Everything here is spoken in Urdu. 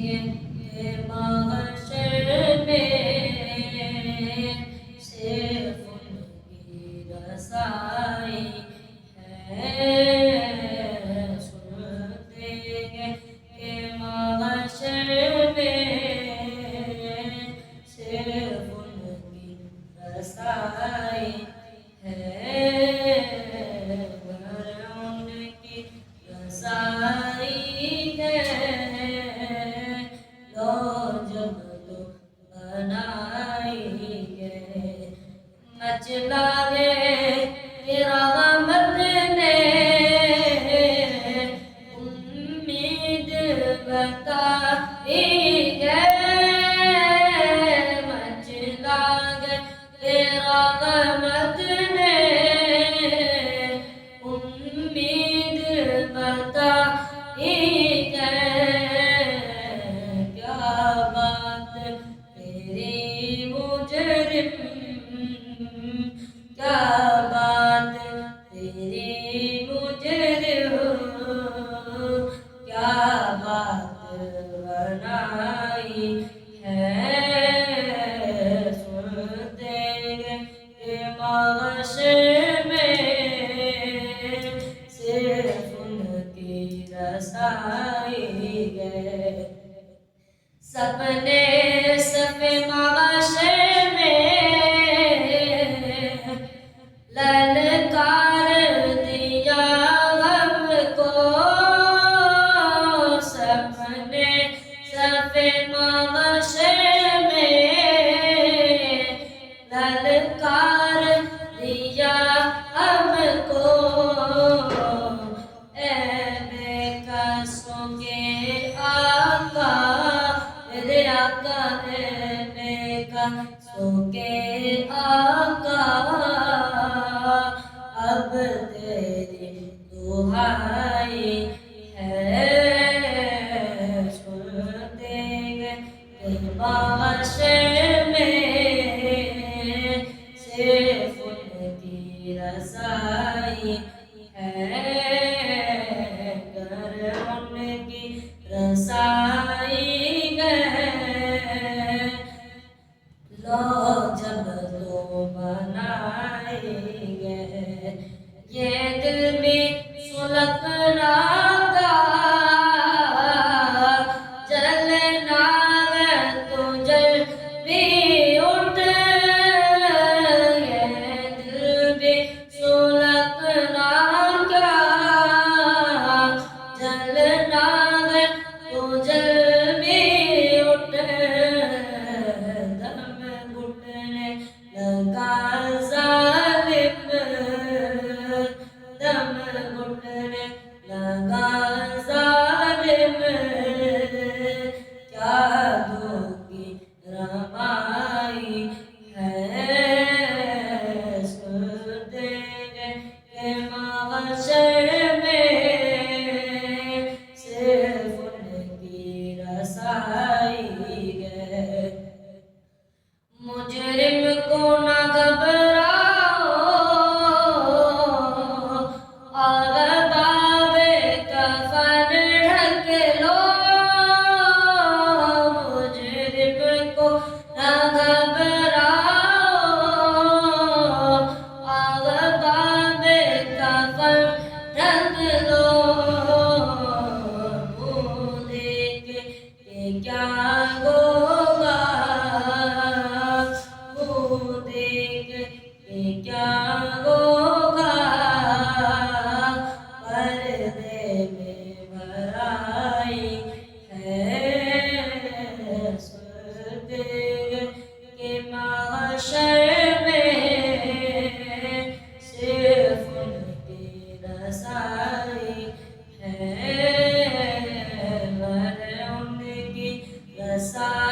کہ محشر میں صرف ان کی رسائی ہے۔ سنتے ہیں کہ محشر میں صرف ان کی رسائی ہے، گر ان کی رسائی ہے، لو جب تو بنائی گے، مچلا گے رحمت نے، امید بتائی گے، مچلا گے رحمت نے، امید بتائی گے، کیا بات تیری مجرم، کیا بات تیری مجرم، کیا بات بنائی ہے۔ سنتے ہیں کہ محشر میں صرف ان کی رسائی ہے، سپنے سب محشر میں للکار دیا ہم کو، سپنے سب محشر میں للکار دیا ہم کو، اے بے قصوں کے آقا، میرے آقا اے بے قصوں کے آقا، اب تیری دہائی ہے۔ سنتے ہیں کہ محشر میں صرف ان کی رسائی ہے، گر ان کی رسائی ہے، لو جب تو بنائی گے، یہ دل میں سلگنا گا، جلنا ہے تو جل بھی اٹھ، یہ دل میں سلگنا گا، جلنا ہے تو جل بھی اٹھ، دم گھٹنے لگا ظالم، دم گھٹنے لگا ظالم، کیا دو کی رمائی ہے۔ سنتے ہیں کہ محشر میں صرف ان کی رسائی ہے، مجرم کو نہ گھبراؤ، ارباب کفن ڈھک لو، مجرم کو نہ گھبراؤ، ارباب کفن ڈھک لو، منہ دیکھ کے کیا ہوگا، منہ دیکھ کے کیا ہوگا، پردے میں بھرائی ہے۔ سنتے ہیں کہ محشر میں صرف ان کی رسائی ہے، گر ان کی رسائی